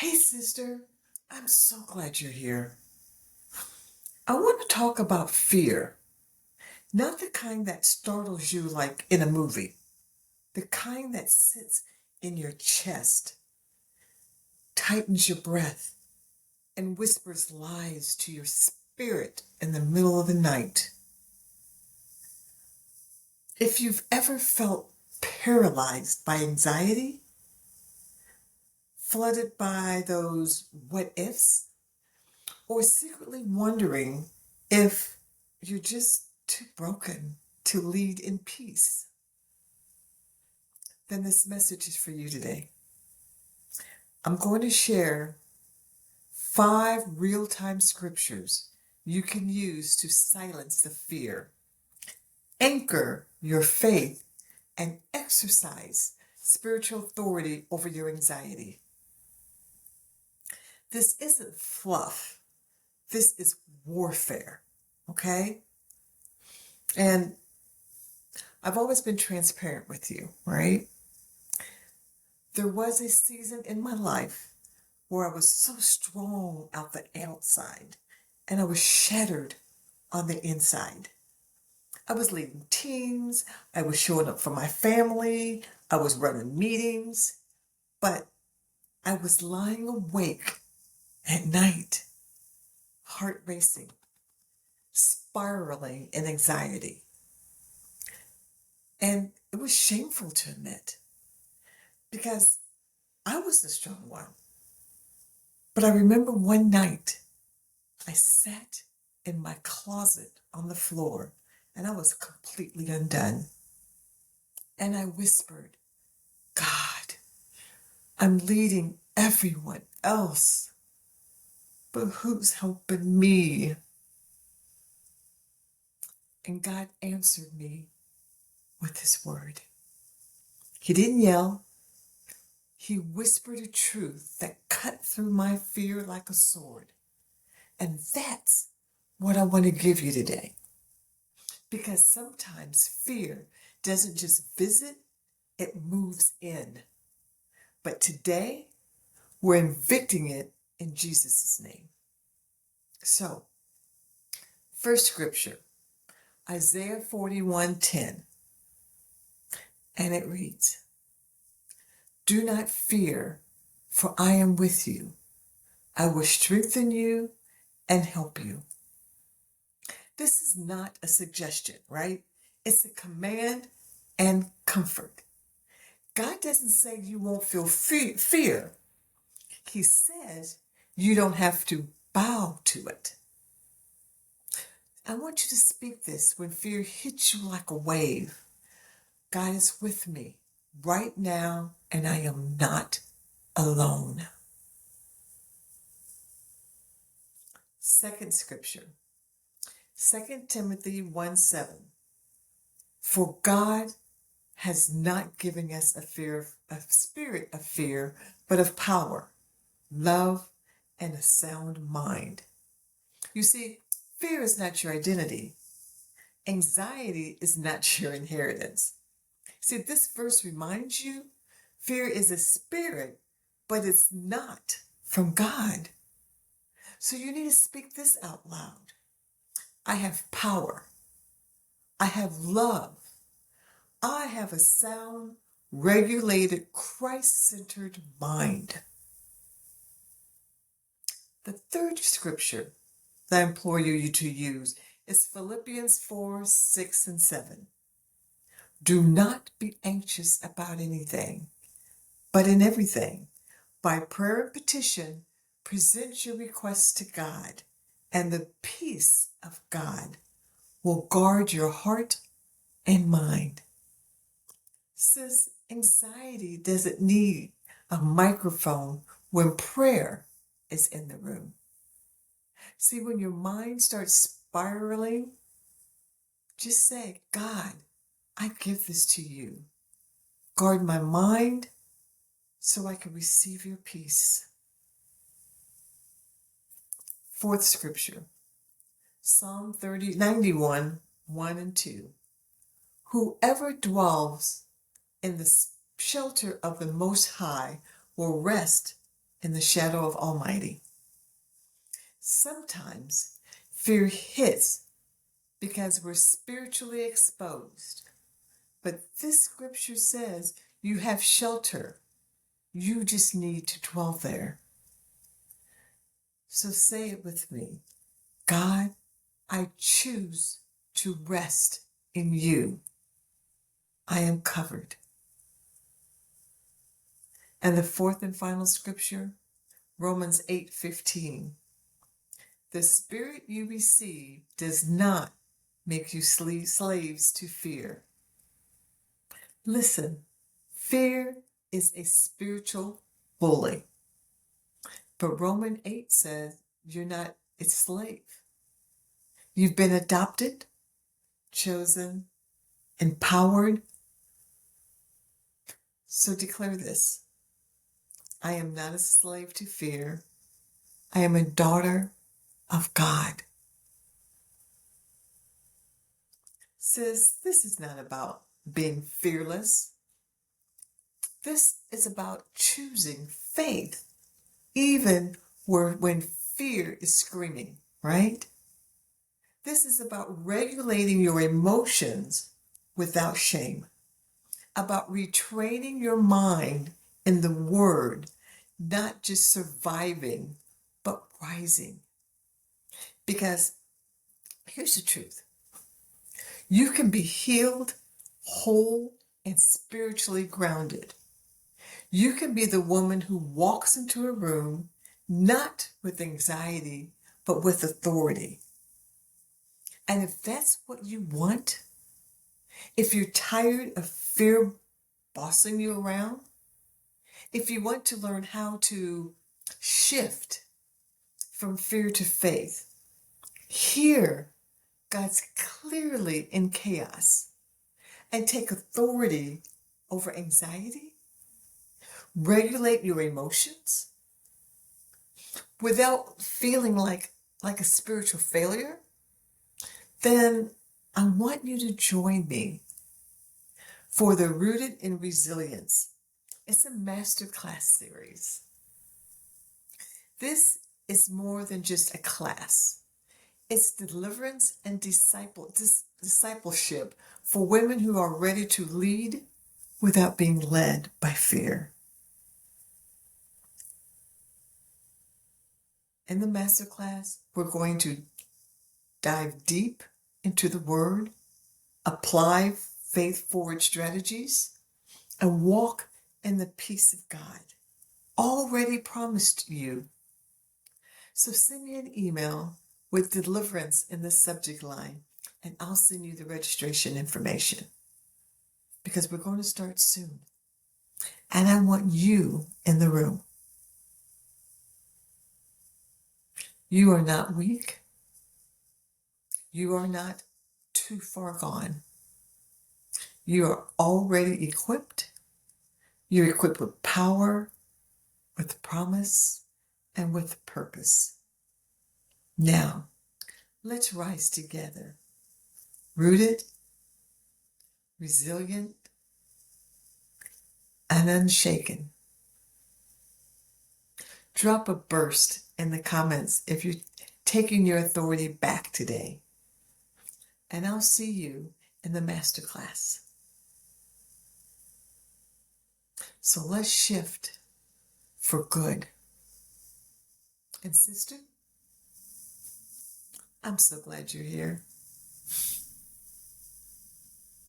Hey, sister, I'm so glad you're here. I want to talk about fear, not the kind that startles you like in a movie, the kind that sits in your chest, tightens your breath, and whispers lies to your spirit in the middle of the night. If you've ever felt paralyzed by anxiety, flooded by those what ifs, or secretly wondering if you're just too broken to lead in peace, then this message is for you today. I'm going to share 5 real-time scriptures you can use to silence the fear, anchor your faith, and exercise spiritual authority over your anxiety. This isn't fluff. This is warfare, okay? And I've always been transparent with you, right? There was a season in my life where I was so strong out the outside and I was shattered on the inside. I was leading teams, I was showing up for my family, I was running meetings, but I was lying awake at night, heart racing, spiraling in anxiety. And it was shameful to admit because I was the strong one. But I remember one night I sat in my closet on the floor and I was completely undone. And I whispered, God, I'm leading everyone else, but who's helping me? And God answered me with his word. He didn't yell. He whispered a truth that cut through my fear like a sword. And that's what I want to give you today. Because sometimes fear doesn't just visit, it moves in. But today, we're evicting it in Jesus' name. So, first scripture, Isaiah 41:10. And it reads, Do not fear, for I am with you. I will strengthen you and help you. This is not a suggestion, right? It's a command and comfort. God doesn't say you won't feel fear. He says you don't have to bow to it. I want you to speak this when fear hits you like a wave. God is with me right now, and I am not alone. Second scripture, 2 Timothy 1:7. For God has not given us a spirit of fear, but of power, love, and a sound mind. You see, fear is not your identity. Anxiety is not your inheritance. See, this verse reminds you, fear is a spirit, but it's not from God. So you need to speak this out loud. I have power. I have love. I have a sound, regulated, Christ-centered mind. The third scripture that I implore you to use is Philippians 4:6-7. Do not be anxious about anything, but in everything, by prayer and petition, present your requests to God, and the peace of God will guard your heart and mind. Sis, anxiety doesn't need a microphone when prayer is in the room. See, when your mind starts spiraling, just say, God, I give this to you. Guard my mind so I can receive your peace. Fourth scripture, Psalm 91, 1 and 2. Whoever dwells in the shelter of the Most High will rest in the shadow of Almighty. Sometimes fear hits because we're spiritually exposed. But this scripture says you have shelter. You just need to dwell there. So say it with me. God, I choose to rest in you. I am covered. And the fourth and final scripture, Romans 8:15. The spirit you receive does not make you slaves to fear. Listen, fear is a spiritual bully. But Romans 8 says you're not a slave. You've been adopted, chosen, empowered. So declare this. I am not a slave to fear. I am a daughter of God. Sis, this is not about being fearless. This is about choosing faith, even when fear is screaming, right? This is about regulating your emotions without shame, about retraining your mind in the Word, not just surviving, but rising. Because here's the truth. You can be healed, whole, and spiritually grounded. You can be the woman who walks into a room not with anxiety, but with authority. And if that's what you want, if you're tired of fear bossing you around, if you want to learn how to shift from fear to faith, hear God's clearly in chaos and take authority over anxiety, regulate your emotions without feeling like a spiritual failure, then I want you to join me for the Rooted in Resilience. It's a Masterclass series. This is more than just a class. It's deliverance and discipleship for women who are ready to lead without being led by fear. In the Masterclass, we're going to dive deep into the Word, apply faith-forward strategies, and walk in the peace of God already promised you. So send me an email with deliverance in the subject line, and I'll send you the registration information because we're going to start soon. And I want you in the room. You are not weak. You are not too far gone. You are already equipped. You're equipped with power, with promise, and with purpose. Now, let's rise together, rooted, resilient, and unshaken. Drop a burst in the comments if you're taking your authority back today. And I'll see you in the Masterclass. So let's shift for good. And sister, I'm so glad you're here.